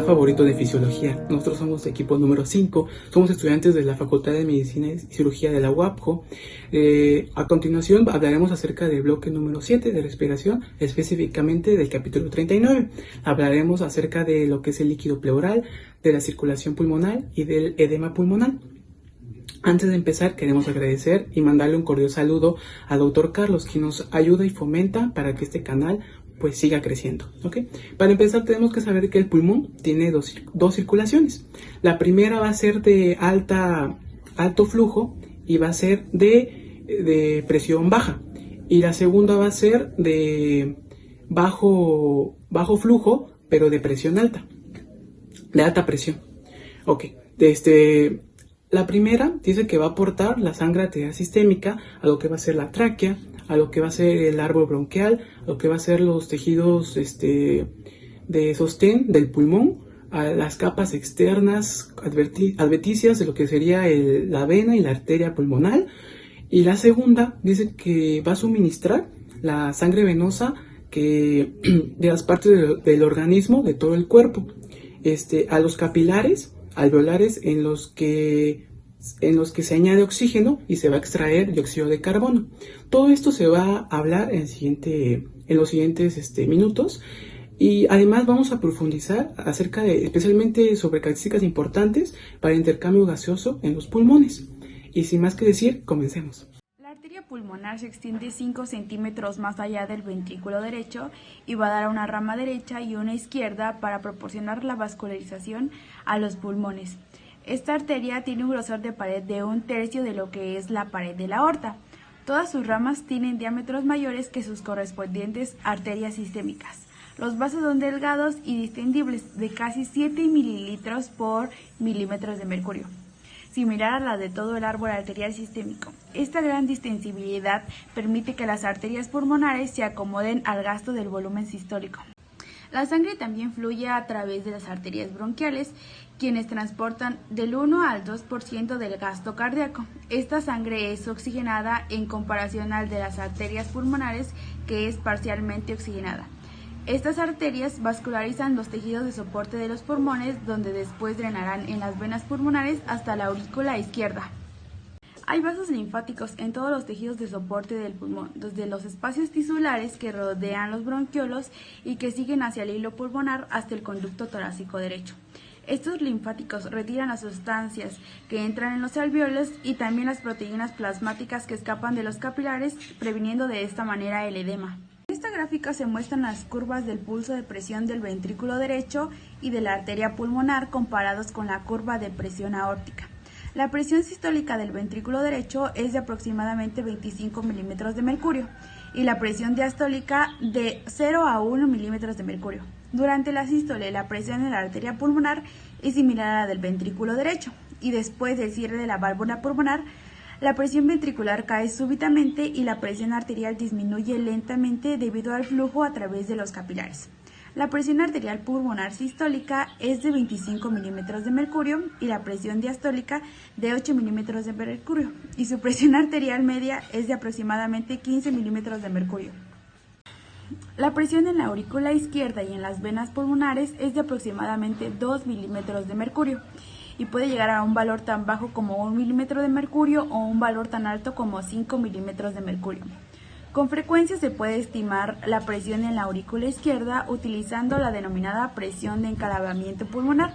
favorito de fisiología. Nosotros somos equipo número 5, somos estudiantes de la Facultad de Medicina y Cirugía de la UAPJO. A continuación hablaremos acerca del bloque número 7 de respiración, específicamente del capítulo 39. Hablaremos acerca de lo que es el líquido pleural, de la circulación pulmonar y del edema pulmonar. Antes de empezar, queremos agradecer y mandarle un cordial saludo al Dr. Carlos, quien nos ayuda y fomenta para que este canal pues siga creciendo, ¿ok? Para empezar tenemos que saber que el pulmón tiene dos circulaciones. La primera va a ser de alto flujo y va a ser de presión baja. Y la segunda va a ser de bajo flujo, pero de presión alta, de alta presión. Ok, la primera dice que va a aportar la sangre arterial sistémica a lo que va a ser la tráquea, a lo que va a ser el árbol bronquial, a lo que va a ser los tejidos de sostén del pulmón, a las capas externas adventicias de lo que sería la vena y la arteria pulmonar. Y la segunda dice que va a suministrar la sangre venosa de las partes del organismo, de todo el cuerpo, a los capilares alveolares en los que se añade oxígeno y se va a extraer dióxido de carbono. Todo esto se va a hablar en los siguientes minutos, y además vamos a profundizar especialmente sobre características importantes para el intercambio gaseoso en los pulmones. Y sin más que decir, comencemos. La arteria pulmonar se extiende 5 centímetros más allá del ventrículo derecho y va a dar una rama derecha y una izquierda para proporcionar la vascularización a los pulmones. Esta arteria tiene un grosor de pared de 1/3 de lo que es la pared de la aorta. Todas sus ramas tienen diámetros mayores que sus correspondientes arterias sistémicas. Los vasos son delgados y distendibles, de casi 7 mililitros por milímetros de mercurio, similar a la de todo el árbol arterial sistémico. Esta gran distensibilidad permite que las arterias pulmonares se acomoden al gasto del volumen sistólico. La sangre también fluye a través de las arterias bronquiales, quienes transportan del 1 al 2% del gasto cardíaco. Esta sangre es oxigenada en comparación al de las arterias pulmonares, que es parcialmente oxigenada. Estas arterias vascularizan los tejidos de soporte de los pulmones, donde después drenarán en las venas pulmonares hasta la aurícula izquierda. Hay vasos linfáticos en todos los tejidos de soporte del pulmón, desde los espacios tisulares que rodean los bronquiolos y que siguen hacia el hilo pulmonar hasta el conducto torácico derecho. Estos linfáticos retiran las sustancias que entran en los alvéolos y también las proteínas plasmáticas que escapan de los capilares, previniendo de esta manera el edema. En esta gráfica se muestran las curvas del pulso de presión del ventrículo derecho y de la arteria pulmonar comparados con la curva de presión aórtica. La presión sistólica del ventrículo derecho es de aproximadamente 25 milímetros de mercurio y la presión diastólica de 0 a 1 milímetros de mercurio. Durante la sístole, la presión en la arteria pulmonar es similar a la del ventrículo derecho, y después del cierre de la válvula pulmonar, la presión ventricular cae súbitamente y la presión arterial disminuye lentamente debido al flujo a través de los capilares. La presión arterial pulmonar sistólica es de 25 milímetros de mercurio y la presión diastólica de 8 milímetros de mercurio, y su presión arterial media es de aproximadamente 15 milímetros de mercurio. La presión en la aurícula izquierda y en las venas pulmonares es de aproximadamente 2 milímetros de mercurio y puede llegar a un valor tan bajo como 1 milímetro de mercurio o un valor tan alto como 5 milímetros de mercurio. Con frecuencia se puede estimar la presión en la aurícula izquierda utilizando la denominada presión de encalabamiento pulmonar,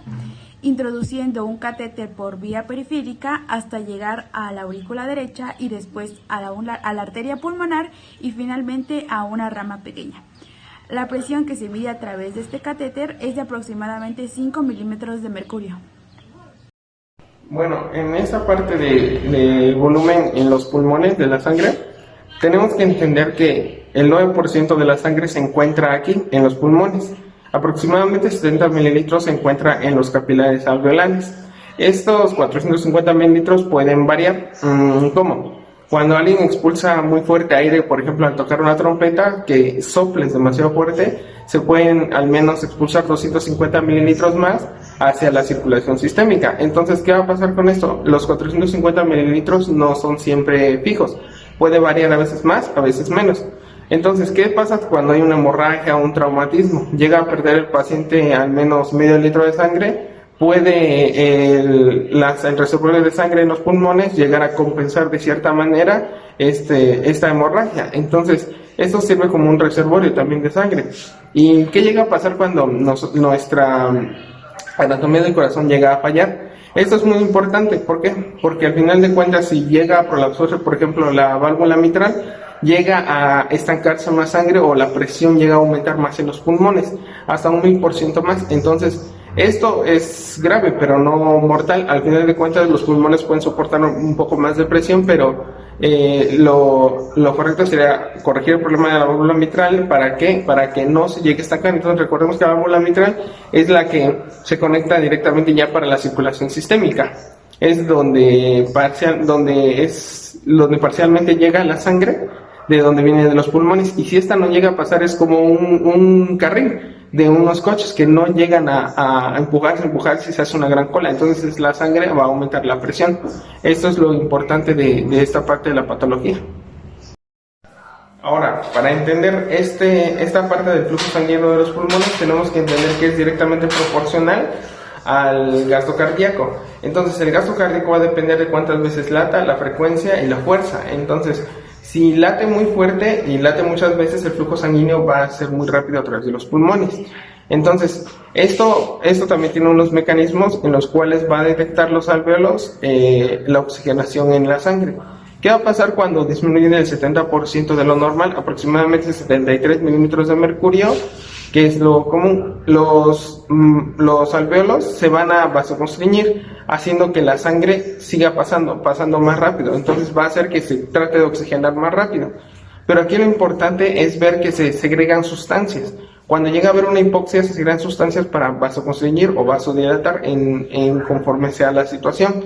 introduciendo un catéter por vía periférica hasta llegar a la aurícula derecha y después a la arteria pulmonar y finalmente a una rama pequeña. La presión que se mide a través de este catéter es de aproximadamente 5 milímetros de mercurio. Bueno, en esa parte de volumen en los pulmones de la sangre, tenemos que entender que el 9% de la sangre se encuentra aquí, en los pulmones. Aproximadamente 70 mililitros se encuentra en los capilares alveolares. Estos 450 mililitros pueden variar. ¿Cómo? Cuando alguien expulsa muy fuerte aire, por ejemplo, al tocar una trompeta, que soples demasiado fuerte, se pueden al menos expulsar 250 mililitros más hacia la circulación sistémica. Entonces, ¿qué va a pasar con esto? Los 450 mililitros no son siempre fijos. Puede variar a veces más, a veces menos. Entonces, ¿qué pasa cuando hay una hemorragia o un traumatismo? Llega a perder el paciente al menos medio litro de sangre, puede el reservorio de sangre en los pulmones llegar a compensar de cierta manera esta hemorragia. Entonces, esto sirve como un reservorio también de sangre. ¿Y qué llega a pasar cuando nuestra anatomía del corazón llega a fallar? Esto es muy importante. ¿Por qué? Porque al final de cuentas, si llega a prolapsarse, por ejemplo, la válvula mitral, llega a estancarse más sangre o la presión llega a aumentar más en los pulmones, hasta un 1000% más. Entonces, esto es grave, pero no mortal. Al final de cuentas, los pulmones pueden soportar un poco más de presión, pero lo correcto sería corregir el problema de la válvula mitral. ¿Para qué? Para que no se llegue a estancar. Entonces, recordemos que la válvula mitral es la que se conecta directamente ya para la circulación sistémica. Es donde parcialmente llega la sangre, de donde viene de los pulmones, y si esta no llega a pasar es como un carril de unos coches que no llegan a empujarse y se hace una gran cola. Entonces la sangre va a aumentar la presión. Esto es lo importante de esta parte de la patología. Ahora, para entender esta parte del flujo sanguíneo de los pulmones, tenemos que entender que es directamente proporcional al gasto cardíaco. Entonces el gasto cardíaco va a depender de cuántas veces lata, la frecuencia y la fuerza. Entonces, si late muy fuerte y late muchas veces, el flujo sanguíneo va a ser muy rápido a través de los pulmones. Entonces, esto también tiene unos mecanismos en los cuales va a detectar los alvéolos la oxigenación en la sangre. ¿Qué va a pasar cuando disminuye del 70% de lo normal, aproximadamente 73 milímetros de mercurio, que es lo común? Los alvéolos se van a vasoconstriñir, haciendo que la sangre siga pasando más rápido. Entonces va a hacer que se trate de oxigenar más rápido. Pero aquí lo importante es ver que se segregan sustancias. Cuando llega a haber una hipoxia, se segregan sustancias para vasoconstriñir o vasodilatar conforme sea la situación.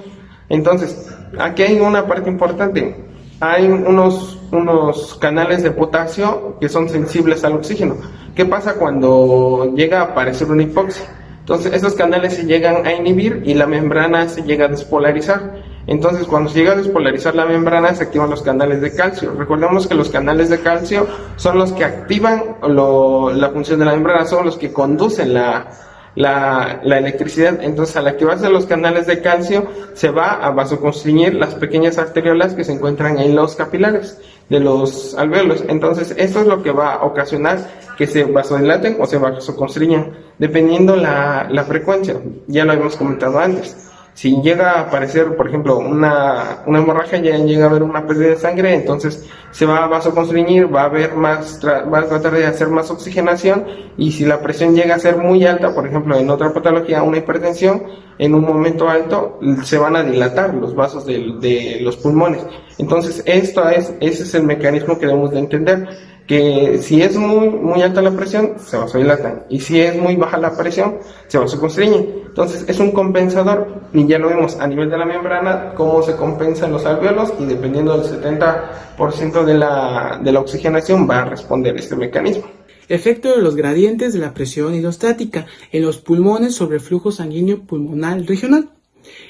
Entonces, aquí hay una parte importante. Hay unos canales de potasio que son sensibles al oxígeno. ¿Qué pasa cuando llega a aparecer una hipoxia? Entonces, esos canales se llegan a inhibir y la membrana se llega a despolarizar. Entonces, cuando se llega a despolarizar la membrana, se activan los canales de calcio. Recordemos que los canales de calcio son los que activan la función de la membrana, son los que conducen la electricidad. Entonces, al activarse los canales de calcio, se va a vasoconstriñir las pequeñas arteriolas que se encuentran en los capilares de los alvéolos. Entonces, esto es lo que va a ocasionar que se vasodilaten o se vasoconstriñan, dependiendo la frecuencia. Ya lo habíamos comentado antes. Si llega a aparecer, por ejemplo, una hemorragia, ya llega a haber una pérdida de sangre, entonces se va a vasoconstriñir, va a tratar de hacer más oxigenación, y si la presión llega a ser muy alta, por ejemplo, en otra patología, una hipertensión, en un momento alto, se van a dilatar los vasos de los pulmones. Entonces, ese es el mecanismo que debemos de entender, que si es muy alta la presión, se vasodilatan, y si es muy baja la presión, se vasoconstriñen. Entonces es un compensador, y ya lo vemos a nivel de la membrana, cómo se compensan los alvéolos, y dependiendo del 70% de la oxigenación va a responder este mecanismo. Efecto de los gradientes de la presión hidrostática en los pulmones sobre el flujo sanguíneo pulmonar regional.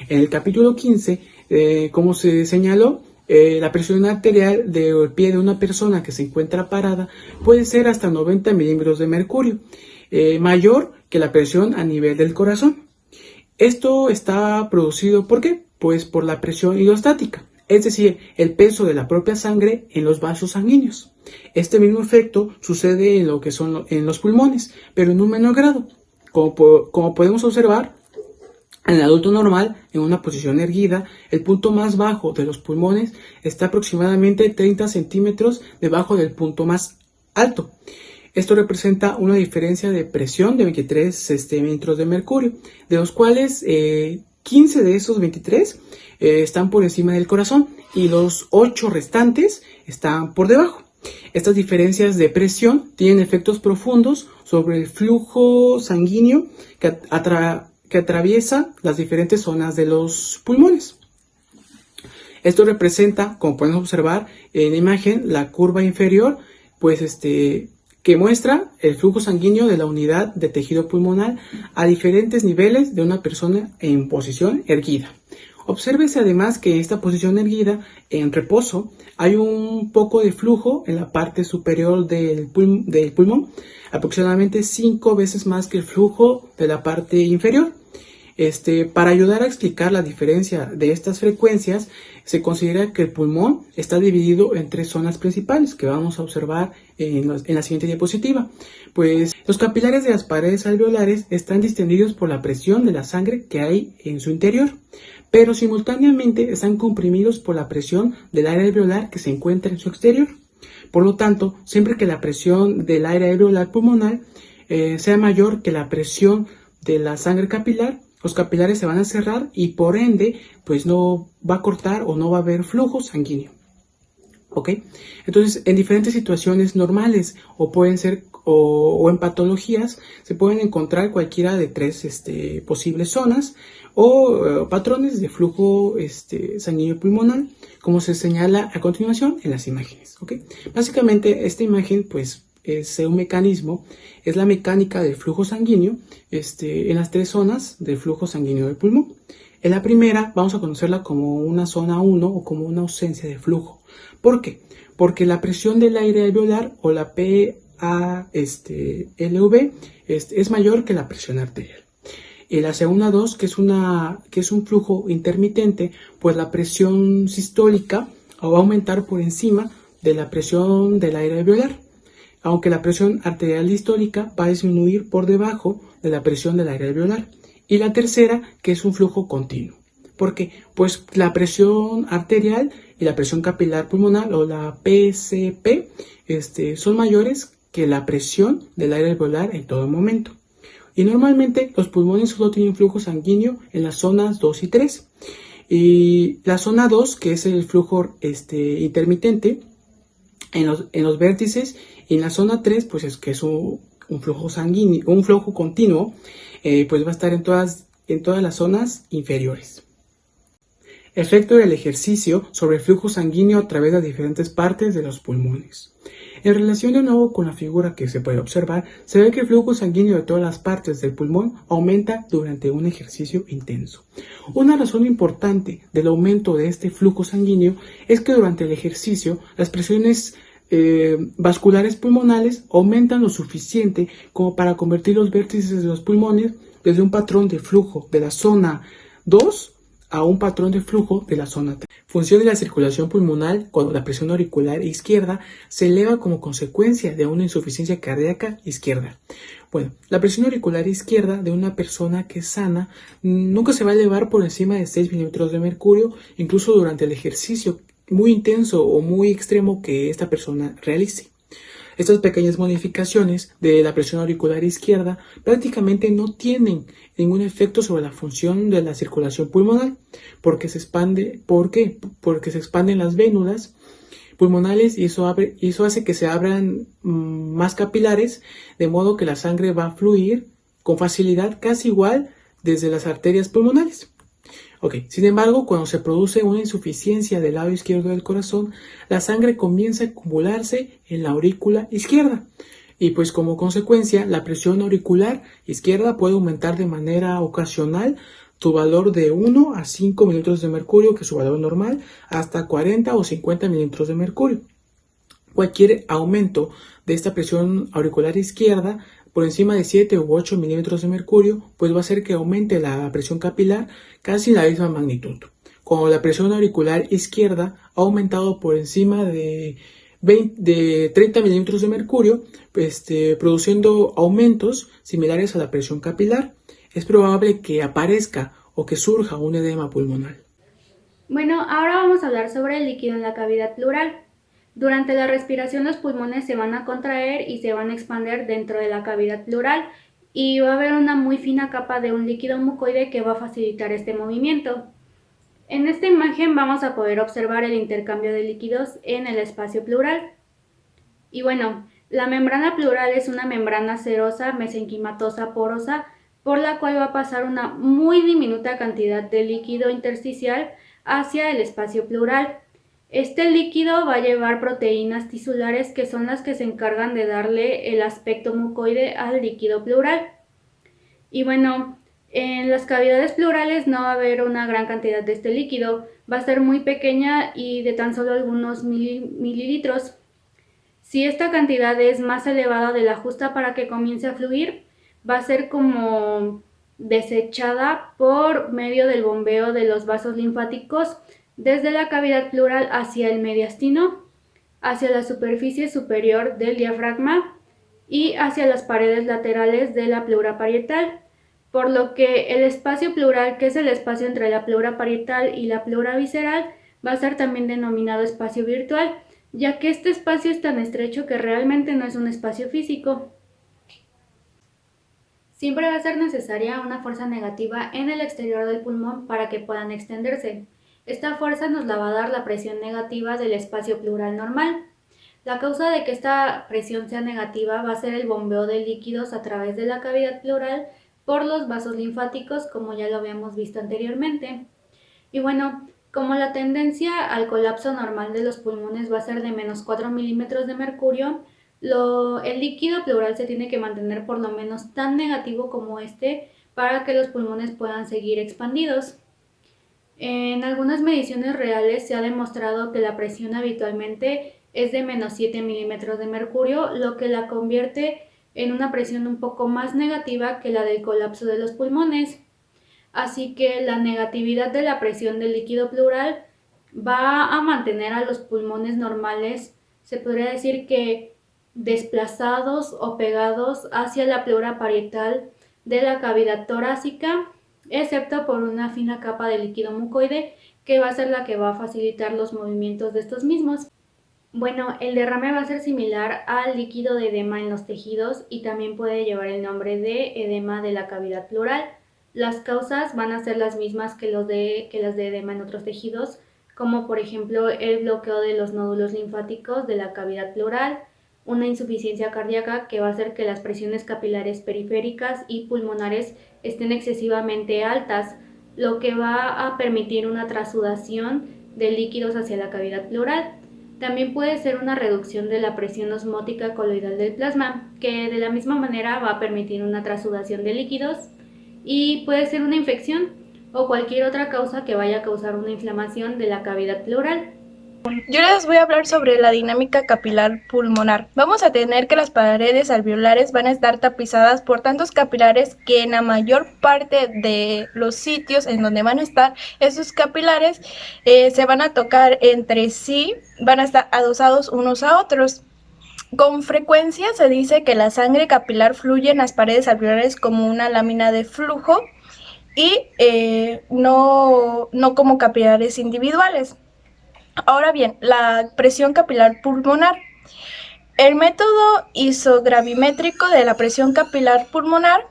En el capítulo 15, como se señaló, la presión arterial del pie de una persona que se encuentra parada puede ser hasta 90 milímetros de mercurio, mayor que la presión a nivel del corazón. Esto está producido ¿por qué? Pues por la presión hidrostática, es decir, el peso de la propia sangre en los vasos sanguíneos. Este mismo efecto sucede en los pulmones, pero en un menor grado. Como podemos observar, en el adulto normal, en una posición erguida, el punto más bajo de los pulmones está aproximadamente 30 centímetros debajo del punto más alto. Esto representa una diferencia de presión de 23 centímetros de mercurio, de los cuales 15 de esos 23 están por encima del corazón y los 8 restantes están por debajo. Estas diferencias de presión tienen efectos profundos sobre el flujo sanguíneo que atraviesa las diferentes zonas de los pulmones. Esto representa, como podemos observar en la imagen, la curva inferior, pues que muestra el flujo sanguíneo de la unidad de tejido pulmonar a diferentes niveles de una persona en posición erguida. Obsérvese además que en esta posición erguida, en reposo, hay un poco de flujo en la parte superior del pulmón, aproximadamente 5 veces más que el flujo de la parte inferior. Para ayudar a explicar la diferencia de estas frecuencias, se considera que el pulmón está dividido en 3 zonas principales que vamos a observar en la siguiente diapositiva. Pues los capilares de las paredes alveolares están distendidos por la presión de la sangre que hay en su interior, pero simultáneamente están comprimidos por la presión del aire alveolar que se encuentra en su exterior. Por lo tanto, siempre que la presión del aire alveolar pulmonar sea mayor que la presión de la sangre capilar, los capilares se van a cerrar y por ende pues no va a cortar o no va a haber flujo sanguíneo. ¿Ok? Entonces, en diferentes situaciones normales o pueden ser o en patologías se pueden encontrar cualquiera de 3 posibles zonas o patrones de flujo sanguíneo pulmonar, como se señala a continuación en las imágenes. ¿Ok? Básicamente esta imagen pues es un mecanismo, es la mecánica del flujo sanguíneo en las 3 zonas del flujo sanguíneo del pulmón. En la primera vamos a conocerla como una zona 1 o como una ausencia de flujo. ¿Por qué? Porque la presión del aire alveolar o la PaLV es mayor que la presión arterial. Y la segunda 2, que es un flujo intermitente, pues la presión sistólica va a aumentar por encima de la presión del aire alveolar, aunque la presión arterial distólica va a disminuir por debajo de la presión del aire alveolar. Y la tercera, que es un flujo continuo. ¿Por qué? Pues la presión arterial y la presión capilar pulmonar o la PCP son mayores que la presión del aire alveolar en todo momento. Y normalmente los pulmones solo tienen flujo sanguíneo en las zonas 2 y 3. Y la zona 2, que es el flujo intermitente, en los vértices, y en la zona 3, pues es que es un flujo sanguíneo, un flujo continuo, pues va a estar en todas las zonas inferiores. Efecto del ejercicio sobre el flujo sanguíneo a través de diferentes partes de los pulmones. En relación de nuevo con la figura que se puede observar, se ve que el flujo sanguíneo de todas las partes del pulmón aumenta durante un ejercicio intenso. Una razón importante del aumento de este flujo sanguíneo es que durante el ejercicio las presiones vasculares pulmonares aumentan lo suficiente como para convertir los vértices de los pulmones desde un patrón de flujo de la zona 2 a un patrón de flujo de la zona 3. Función de la circulación pulmonar cuando la presión auricular izquierda se eleva como consecuencia de una insuficiencia cardíaca izquierda. Bueno, la presión auricular izquierda de una persona que es sana nunca se va a elevar por encima de 6 milímetros de mercurio, incluso durante el ejercicio muy intenso o muy extremo que esta persona realice. Estas pequeñas modificaciones de la presión auricular izquierda prácticamente no tienen ningún efecto sobre la función de la circulación pulmonar, porque se expande, ¿por qué? Porque se expanden las vénulas pulmonales y eso hace que se abran más capilares, de modo que la sangre va a fluir con facilidad casi igual desde las arterias pulmonares. Sin embargo, cuando se produce una insuficiencia del lado izquierdo del corazón, la sangre comienza a acumularse en la aurícula izquierda y pues como consecuencia la presión auricular izquierda puede aumentar de manera ocasional su valor de 1 a 5 milímetros de mercurio, que es su valor normal, hasta 40 o 50 milímetros de mercurio. Cualquier aumento de esta presión auricular izquierda por encima de 7 u 8 milímetros de mercurio, pues va a hacer que aumente la presión capilar casi en la misma magnitud. Cuando la presión auricular izquierda ha aumentado por encima de 30 milímetros de mercurio, produciendo aumentos similares a la presión capilar, es probable que aparezca o que surja un edema pulmonar. Bueno, ahora vamos a hablar sobre el líquido en la cavidad pleural. Durante la respiración los pulmones se van a contraer y se van a expandir dentro de la cavidad pleural y va a haber una muy fina capa de un líquido mucoide que va a facilitar este movimiento. En esta imagen vamos a poder observar el intercambio de líquidos en el espacio pleural. Y bueno, la membrana pleural es una membrana serosa mesenquimatosa porosa por la cual va a pasar una muy diminuta cantidad de líquido intersticial hacia el espacio pleural. Este líquido va a llevar proteínas tisulares que son las que se encargan de darle el aspecto mucoide al líquido pleural. Y bueno, En las cavidades pleurales no va a haber una gran cantidad de este líquido, va a ser muy pequeña y de tan solo algunos mililitros. Si esta cantidad es más elevada de la justa para que comience a fluir, va a ser como desechada por medio del bombeo de los vasos linfáticos desde la cavidad pleural hacia el mediastino, hacia la superficie superior del diafragma y hacia las paredes laterales de la pleura parietal, por lo que el espacio pleural, que es el espacio entre la pleura parietal y la pleura visceral, va a ser también denominado espacio virtual, ya que este espacio es tan estrecho que realmente no es un espacio físico. Siempre va a ser necesaria una fuerza negativa en el exterior del pulmón para que puedan extenderse. Esta fuerza nos la va a dar la presión negativa del espacio pleural normal. La causa de que esta presión sea negativa va a ser el bombeo de líquidos a través de la cavidad pleural por los vasos linfáticos, como ya lo habíamos visto anteriormente. Y bueno, como la tendencia al colapso normal de los pulmones va a ser de menos 4 milímetros de mercurio, el líquido pleural se tiene que mantener por lo menos tan negativo como este para que los pulmones puedan seguir expandidos. En algunas mediciones reales se ha demostrado que la presión habitualmente es de menos 7 milímetros de mercurio, lo que la convierte en una presión un poco más negativa que la del colapso de los pulmones. Así que la negatividad de la presión del líquido pleural va a mantener a los pulmones normales, se podría decir que desplazados o pegados hacia la pleura parietal de la cavidad torácica, excepto por una fina capa de líquido mucoide que va a ser la que va a facilitar los movimientos de estos mismos. Bueno, el derrame va a ser similar al líquido de edema en los tejidos y también puede llevar el nombre de edema de la cavidad pleural. Las causas van a ser las mismas que las de edema en otros tejidos, como por ejemplo el bloqueo de los nódulos linfáticos de la cavidad pleural, una insuficiencia cardíaca que va a hacer que las presiones capilares periféricas y pulmonares estén excesivamente altas, lo que va a permitir una trasudación de líquidos hacia la cavidad pleural. También puede ser una reducción de la presión osmótica coloidal del plasma, que de la misma manera va a permitir una trasudación de líquidos, y puede ser una infección o cualquier otra causa que vaya a causar una inflamación de la cavidad pleural. Yo les voy a hablar sobre la dinámica capilar pulmonar. Vamos a tener que las paredes alveolares van a estar tapizadas por tantos capilares que en la mayor parte de los sitios en donde van a estar esos capilares se van a tocar entre sí, van a estar adosados unos a otros. Con frecuencia se dice que la sangre capilar fluye en las paredes alveolares como una lámina de flujo y no como capilares individuales. Ahora bien, la presión capilar pulmonar. El método isogravimétrico de la presión capilar pulmonar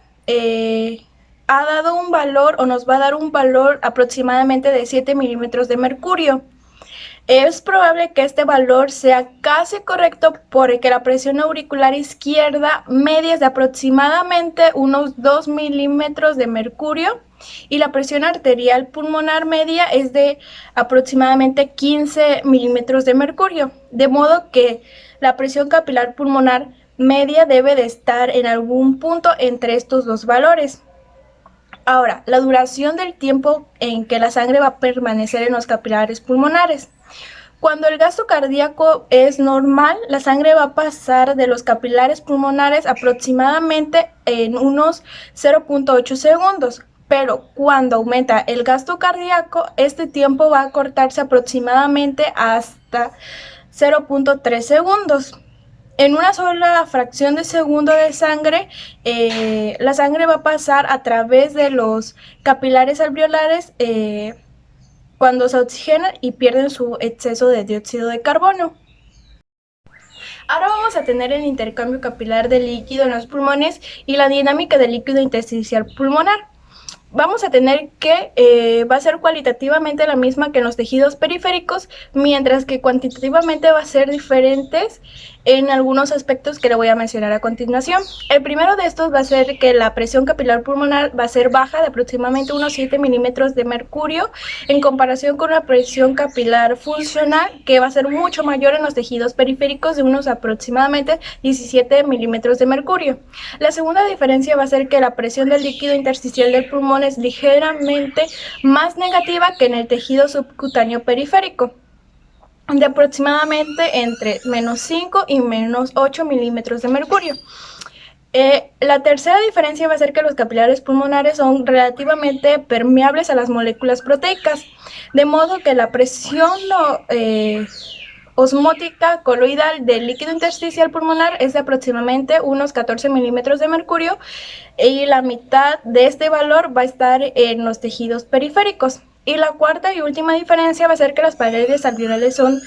ha dado un valor o nos va a dar un valor aproximadamente de 7 milímetros de mercurio. Es probable que este valor sea casi correcto porque la presión auricular izquierda media es de aproximadamente unos 2 milímetros de mercurio y la presión arterial pulmonar media es de aproximadamente 15 milímetros de mercurio, de modo que la presión capilar pulmonar media debe de estar en algún punto entre estos dos valores. Ahora, la duración del tiempo en que la sangre va a permanecer en los capilares pulmonares. Cuando el gasto cardíaco es normal, la sangre va a pasar de los capilares pulmonares aproximadamente en unos 0.8 segundos. Pero cuando aumenta el gasto cardíaco, este tiempo va a cortarse aproximadamente hasta 0.3 segundos. En una sola fracción de segundo de sangre, la sangre va a pasar a través de los capilares alveolares cuando se oxigenan y pierden su exceso de dióxido de carbono. Ahora vamos a tener el intercambio capilar de líquido en los pulmones y la dinámica del líquido intersticial pulmonar. Vamos a tener que va a ser cualitativamente la misma que en los tejidos periféricos, mientras que cuantitativamente va a ser diferentes en algunos aspectos que le voy a mencionar a continuación. El primero de estos va a ser que la presión capilar pulmonar va a ser baja de aproximadamente unos 7 milímetros de mercurio en comparación con la presión capilar funcional, que va a ser mucho mayor en los tejidos periféricos de unos aproximadamente 17 milímetros de mercurio. La segunda diferencia va a ser que la presión del líquido intersticial del pulmón es ligeramente más negativa que en el tejido subcutáneo periférico, de aproximadamente entre menos 5 y menos 8 milímetros de mercurio. La tercera diferencia va a ser que los capilares pulmonares son relativamente permeables a las moléculas proteicas, de modo que la presión osmótica coloidal del líquido intersticial pulmonar es de aproximadamente unos 14 milímetros de mercurio, y la mitad de este valor va a estar en los tejidos periféricos. Y la cuarta y última diferencia va a ser que las paredes alveolares son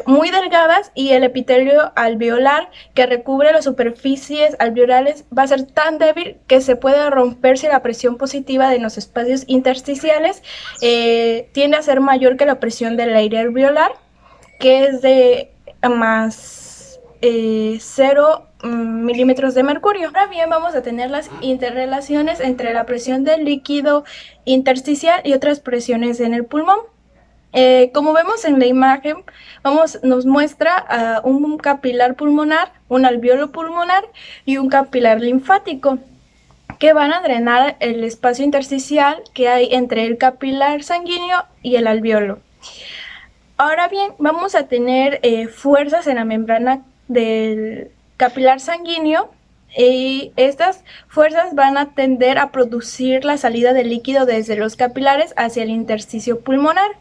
muy delgadas, y el epitelio alveolar que recubre las superficies alveolares va a ser tan débil que se puede romper si la presión positiva de los espacios intersticiales tiende a ser mayor que la presión del aire alveolar, que es de más 0 milímetros de mercurio. Ahora bien, vamos a tener las interrelaciones entre la presión del líquido intersticial y otras presiones en el pulmón. Como vemos en la imagen, nos muestra un capilar pulmonar, un alveolo pulmonar y un capilar linfático, que van a drenar el espacio intersticial que hay entre el capilar sanguíneo y el alveolo. Ahora bien, vamos a tener fuerzas en la membrana del capilar sanguíneo, y estas fuerzas van a tender a producir la salida de líquido desde los capilares hacia el intersticio pulmonar,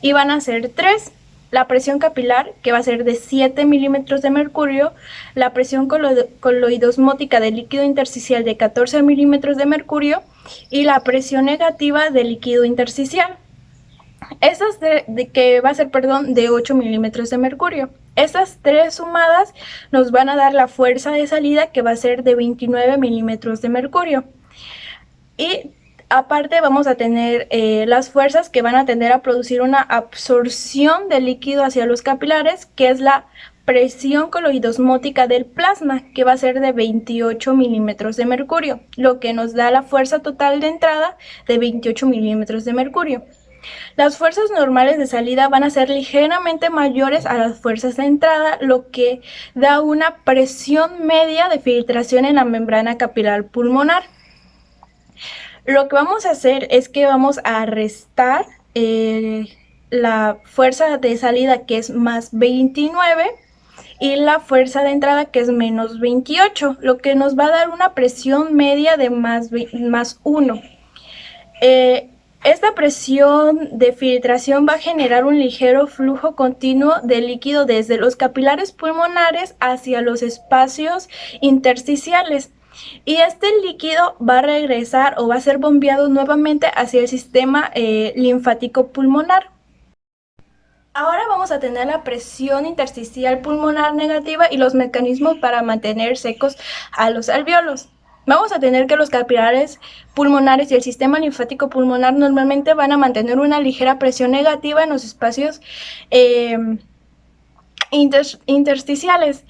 y van a ser tres: la presión capilar, que va a ser de 7 milímetros de mercurio, la presión coloidosmótica del líquido intersticial de 14 milímetros de mercurio, y la presión negativa del líquido intersticial. Estas que va a ser, de 8 milímetros de mercurio. Estas tres sumadas nos van a dar la fuerza de salida, que va a ser de 29 milímetros de mercurio. Y aparte vamos a tener las fuerzas que van a tender a producir una absorción de líquido hacia los capilares, que es la presión coloidosmótica del plasma, que va a ser de 28 milímetros de mercurio, lo que nos da la fuerza total de entrada de 28 milímetros de mercurio. Las fuerzas normales de salida van a ser ligeramente mayores a las fuerzas de entrada, lo que da una presión media de filtración en la membrana capilar pulmonar. Lo que vamos a hacer es que vamos a restar la fuerza de salida, que es más 29, y la fuerza de entrada, que es menos 28, lo que nos va a dar una presión media de más 1. Esta presión de filtración va a generar un ligero flujo continuo de líquido desde los capilares pulmonares hacia los espacios intersticiales, y este líquido va a regresar o va a ser bombeado nuevamente hacia el sistema linfático pulmonar. Ahora vamos a tener la presión intersticial pulmonar negativa y los mecanismos para mantener secos a los alveolos. Vamos a tener que los capilares pulmonares y el sistema linfático pulmonar normalmente van a mantener una ligera presión negativa en los espacios intersticiales.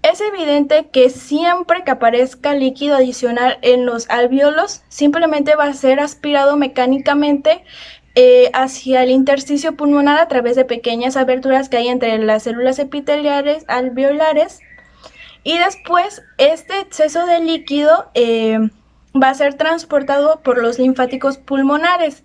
Es evidente que siempre que aparezca líquido adicional en los alveolos, simplemente va a ser aspirado mecánicamente hacia el intersticio pulmonar a través de pequeñas aberturas que hay entre las células epiteliales alveolares. Y después este exceso de líquido va a ser transportado por los linfáticos pulmonares,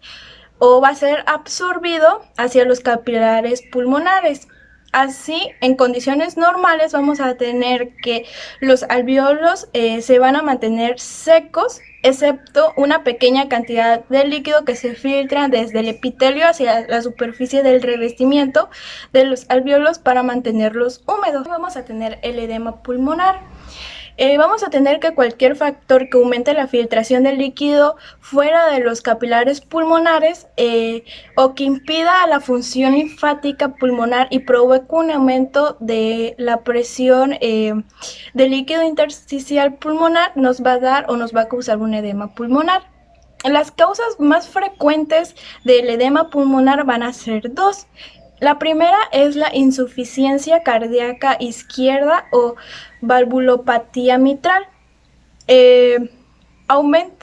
o va a ser absorbido hacia los capilares pulmonares. Así, en condiciones normales vamos a tener que los alveolos se van a mantener secos, excepto una pequeña cantidad de líquido que se filtra desde el epitelio hacia la superficie del revestimiento de los alveolos para mantenerlos húmedos. Vamos a tener el edema pulmonar. Vamos a tener que cualquier factor que aumente la filtración del líquido fuera de los capilares pulmonares o que impida la función linfática pulmonar y provoque un aumento de la presión del líquido intersticial pulmonar nos va a dar o nos va a causar un edema pulmonar. Las causas más frecuentes del edema pulmonar van a ser dos. La primera es la insuficiencia cardíaca izquierda o valvulopatía mitral.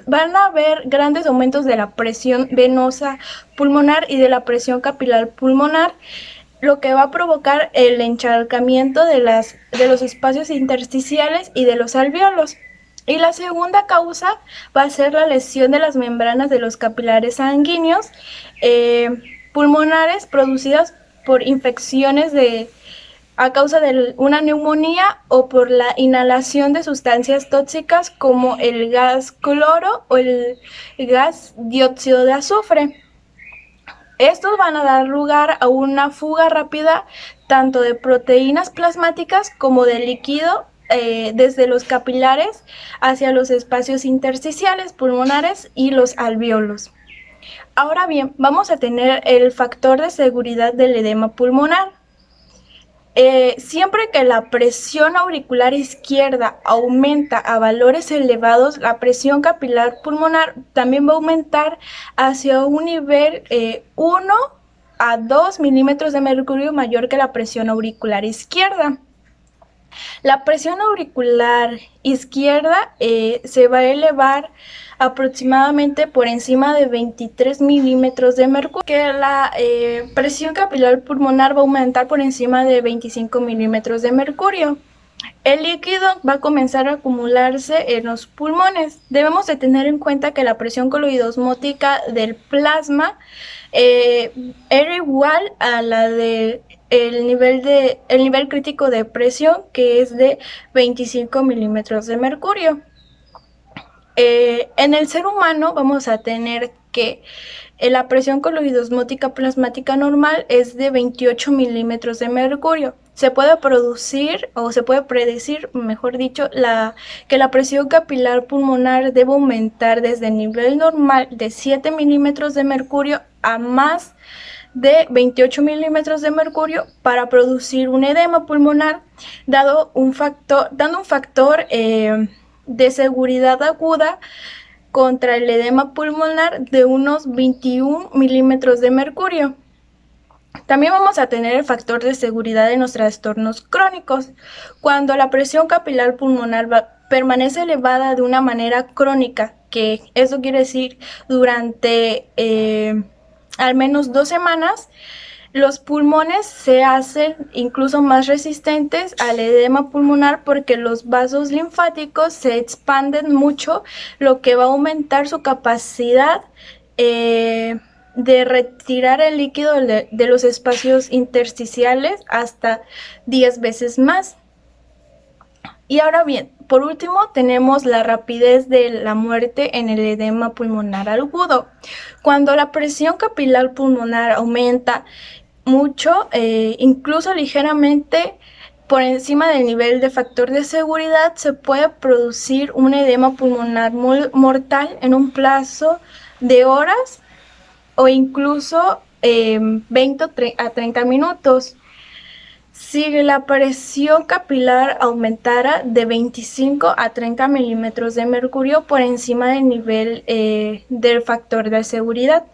Van a haber grandes aumentos de la presión venosa pulmonar y de la presión capilar pulmonar, lo que va a provocar el encharcamiento de los espacios intersticiales y de los alvéolos. Y la segunda causa va a ser la lesión de las membranas de los capilares sanguíneos pulmonares producidas por infecciones a causa de una neumonía o por la inhalación de sustancias tóxicas como el gas cloro o el gas dióxido de azufre. Estos van a dar lugar a una fuga rápida tanto de proteínas plasmáticas como de líquido desde los capilares hacia los espacios intersticiales pulmonares y los alvéolos. Ahora bien, vamos a tener el factor de seguridad del edema pulmonar. Siempre que la presión auricular izquierda aumenta a valores elevados, la presión capilar pulmonar también va a aumentar hacia un nivel 1 a 2 milímetros de mercurio mayor que la presión auricular izquierda. La presión auricular izquierda se va a elevar aproximadamente por encima de 23 milímetros de mercurio, que la presión capilar pulmonar va a aumentar por encima de 25 milímetros de mercurio. El líquido va a comenzar a acumularse en los pulmones. Debemos de tener en cuenta que la presión coloidosmótica del plasma era igual a la de el nivel crítico de presión, que es de 25 milímetros de mercurio. En el ser humano vamos a tener que la presión coloidosmótica plasmática normal es de 28 milímetros de mercurio. Se puede producir o se puede predecir, mejor dicho, que la presión capilar pulmonar debe aumentar desde el nivel normal de 7 milímetros de mercurio a más de 28 milímetros de mercurio para producir un edema pulmonar, dando un factor de seguridad aguda contra el edema pulmonar de unos 21 milímetros de mercurio. También vamos a tener el factor de seguridad en los trastornos crónicos. Cuando la presión capilar pulmonar permanece elevada de una manera crónica, que eso quiere decir durante al menos 2 semanas, los pulmones se hacen incluso más resistentes al edema pulmonar porque los vasos linfáticos se expanden mucho, lo que va a aumentar su capacidad de retirar el líquido de los espacios intersticiales hasta 10 veces más. Y ahora bien, por último tenemos la rapidez de la muerte en el edema pulmonar agudo. Cuando la presión capilar pulmonar aumenta mucho, incluso ligeramente por encima del nivel de factor de seguridad, se puede producir un edema pulmonar mortal en un plazo de horas o incluso 20 a 30 minutos. Si la presión capilar aumentara de 25 a 30 milímetros de mercurio por encima del nivel del factor de seguridad.